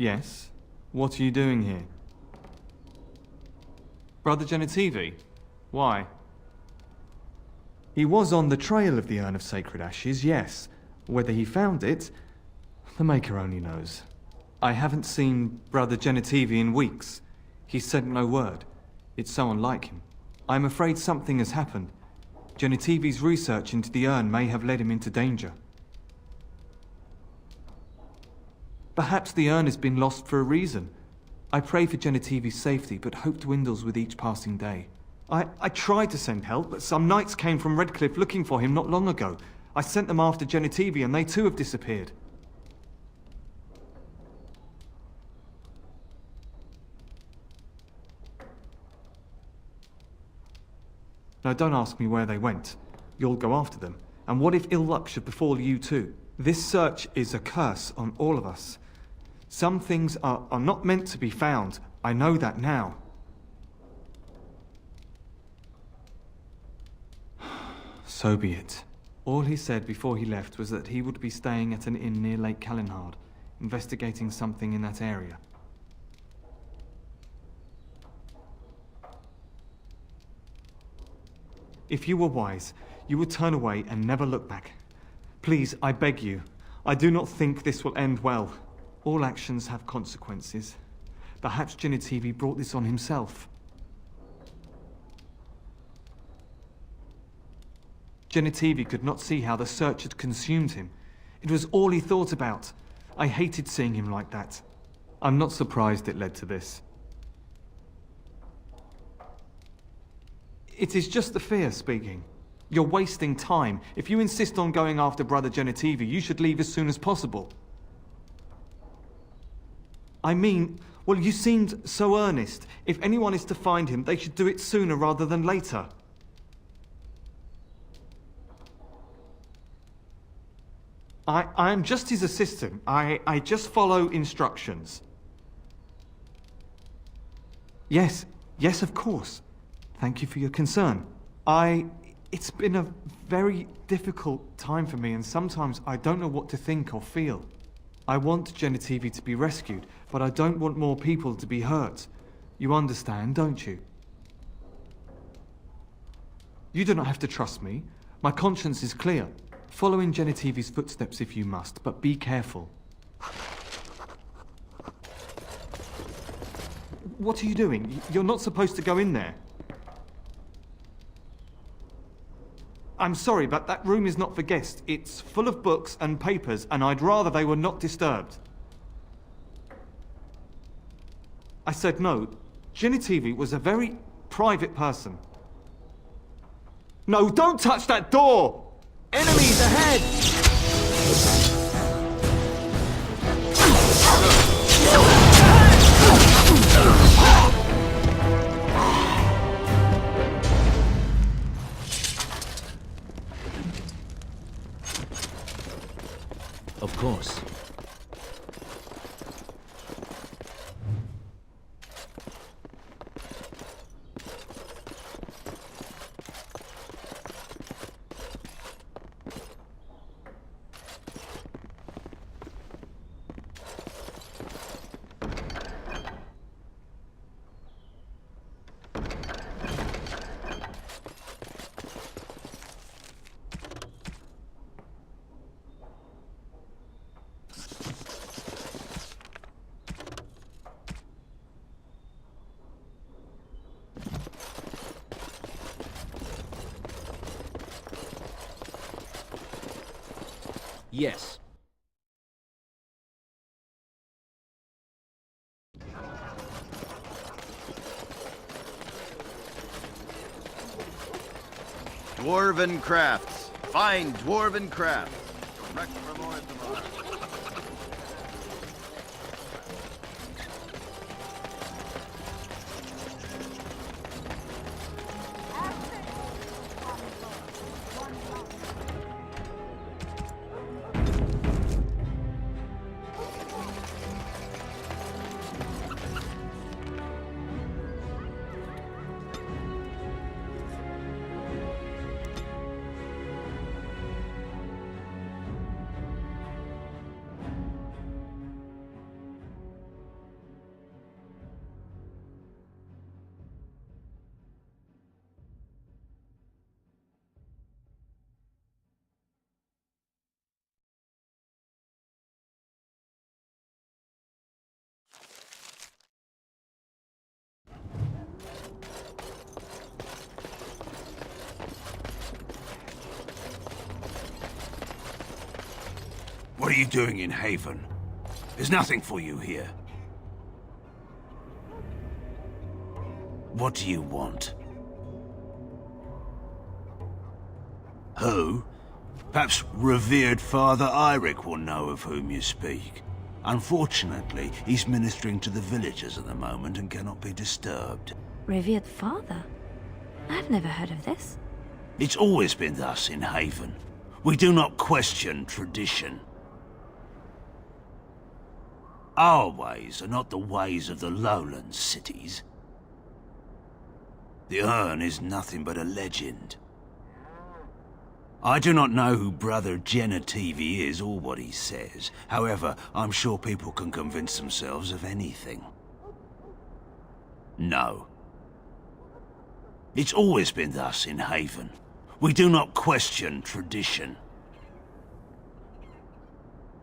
Yes? What are you doing here? Brother Genitivi? Why? He was on the trail of the Urn of Sacred Ashes, yes. Whether he found it, the Maker only knows. I haven't seen Brother Genitivi in weeks. He said no word. It's so unlike him. I'm afraid something has happened. Genitivi's research into the urn may have led him into danger. Perhaps the urn has been lost for a reason. I pray for Genitivi's safety, but hope dwindles with each passing day. I tried to send help, but some knights came from Redcliffe looking for him not long ago. I sent them after Genitivi, and they too have disappeared. Now don't ask me where they went. You'll go after them. And what if ill luck should befall you too? This search is a curse on all of us. Some things are not meant to be found. I know that now. So be it. All he said before he left was that he would be staying at an inn near Lake Calenhard, investigating something in that area. If you were wise, you would turn away and never look back. Please, I beg you. I do not think this will end well. All actions have consequences. Perhaps Genitivi brought this on himself. Genitivi could not see how the search had consumed him. It was all he thought about. I hated seeing him like that. I'm not surprised it led to this. It is just the fear speaking. You're wasting time. If you insist on going after Brother Genitivi, you should leave as soon as possible. I mean, well, you seemed so earnest. If anyone is to find him, they should do it sooner rather than later. I am just his assistant. I just follow instructions. Yes, of course. Thank you for your concern. It's been a very difficult time for me, and sometimes I don't know what to think or feel. I want Genitivi to be rescued, but I don't want more people to be hurt. You understand, don't you? You do not have to trust me. My conscience is clear. Follow in Genitivi's footsteps if you must, but be careful. What are you doing? You're not supposed to go in there. I'm sorry, but that room is not for guests. It's full of books and papers, and I'd rather they were not disturbed. I said no. Genitivi was a very private person. No, don't touch that door! Enemies ahead! Of course. Yes. Dwarven crafts. Fine dwarven crafts. Correct from Orthodox. What are you doing in Haven? There's nothing for you here. What do you want? Who? Perhaps revered Father Eirik will know of whom you speak. Unfortunately, he's ministering to the villagers at the moment and cannot be disturbed. Revered father? I've never heard of this. It's always been thus in Haven. We do not question tradition. Our ways are not the ways of the lowland cities. The urn is nothing but a legend. I do not know who Brother Genetivi is or what he says. However, I'm sure people can convince themselves of anything. No. It's always been thus in Haven. We do not question tradition.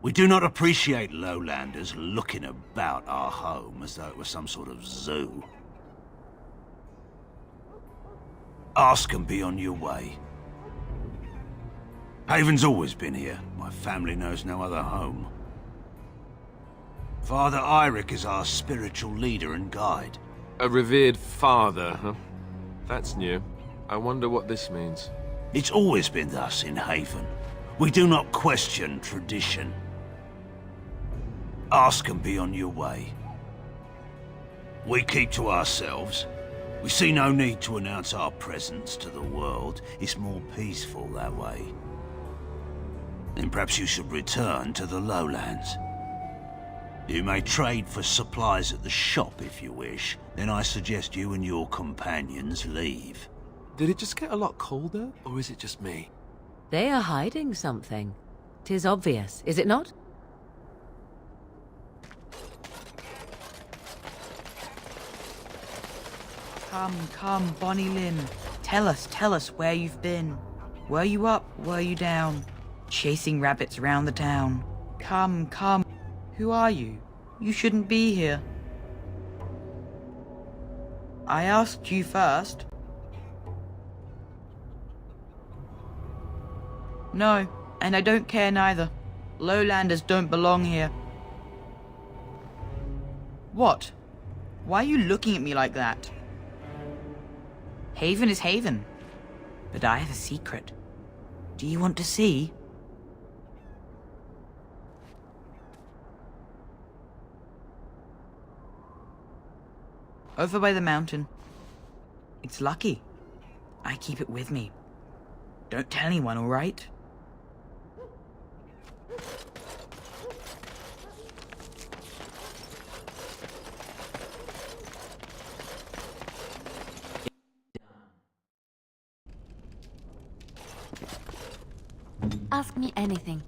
We do not appreciate lowlanders looking about our home as though it was some sort of zoo. Ask and be on your way. Haven's always been here. My family knows no other home. Father Eirik is our spiritual leader and guide. A revered father, huh? That's new. I wonder what this means. It's always been thus in Haven. We do not question tradition. Ask and be on your way. We keep to ourselves. We see no need to announce our presence to the world. It's more peaceful that way. Then perhaps you should return to the lowlands. You may trade for supplies at the shop if you wish. Then I suggest you and your companions leave. Did it just get a lot colder, or is it just me? They are hiding something. 'Tis obvious, is it not? Come, Bonnie Lynn. Tell us where you've been. Were you up, were you down? Chasing rabbits around the town. Come. Who are you? You shouldn't be here. I asked you first. No, and I don't care neither. Lowlanders don't belong here. What? Why are you looking at me like that? Haven is Haven. But I have a secret. Do you want to see? Over by the mountain. It's lucky. I keep it with me. Don't tell anyone, all right? Ask me anything.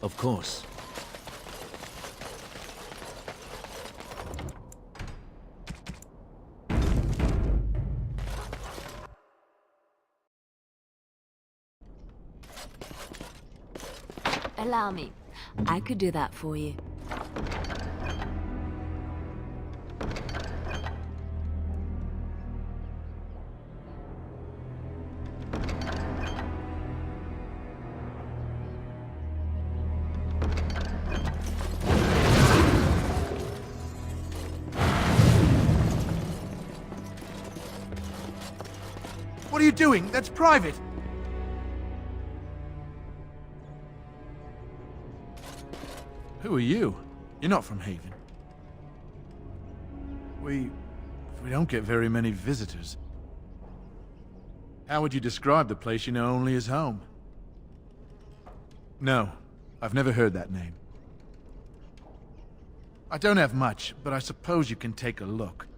Of course. Allow me. I could do that for you. What are you doing? That's private! Who are you? You're not from Haven. We don't get very many visitors. How would you describe the place you know only as home? No, I've never heard that name. I don't have much, but I suppose you can take a look.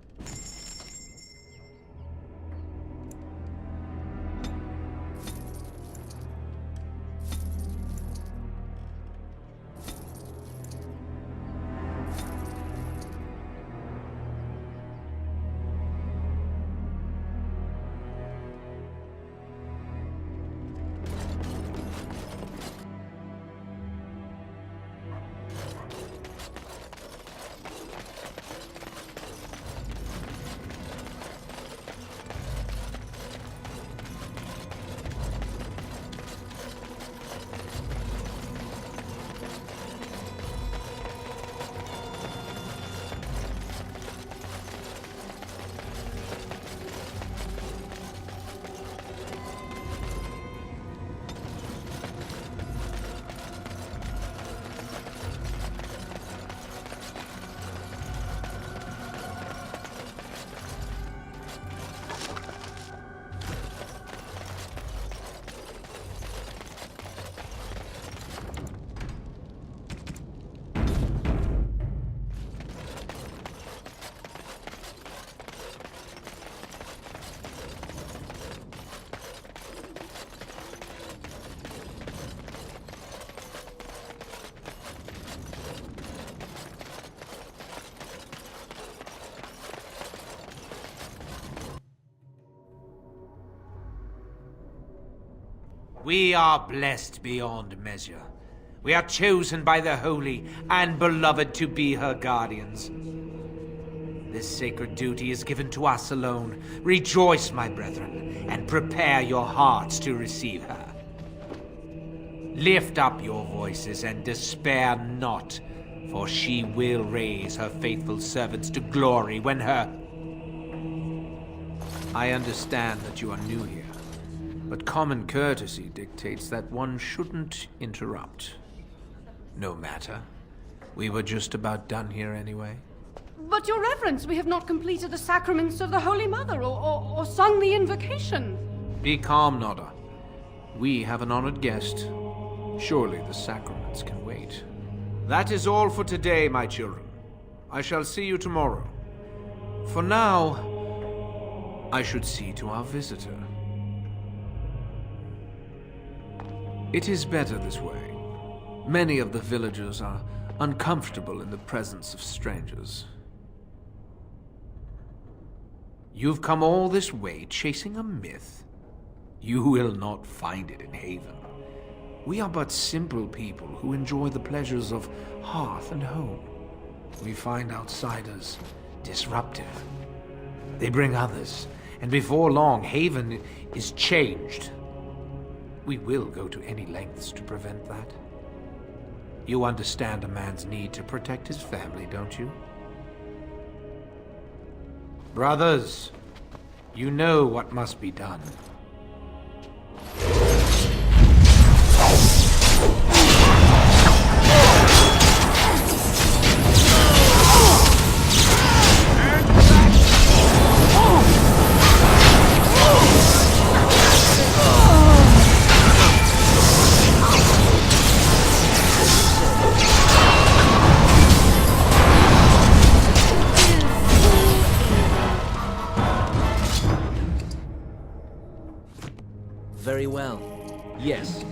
We are blessed beyond measure. We are chosen by the Holy and Beloved to be her guardians. This sacred duty is given to us alone. Rejoice, my brethren, and prepare your hearts to receive her. Lift up your voices and despair not, for she will raise her faithful servants to glory when her... I understand that you are new here. But common courtesy dictates that one shouldn't interrupt. No matter. We were just about done here anyway. But, Your Reverence, we have not completed the sacraments of the Holy Mother or sung the invocation. Be calm, Nodda. We have an honored guest. Surely the sacraments can wait. That is all for today, my children. I shall see you tomorrow. For now, I should see to our visitor. It is better this way. Many of the villagers are uncomfortable in the presence of strangers. You've come all this way chasing a myth? You will not find it in Haven. We are but simple people who enjoy the pleasures of hearth and home. We find outsiders disruptive. They bring others, and before long, Haven is changed. We will go to any lengths to prevent that. You understand a man's need to protect his family, don't you? Brothers, you know what must be done. Very well. Yes.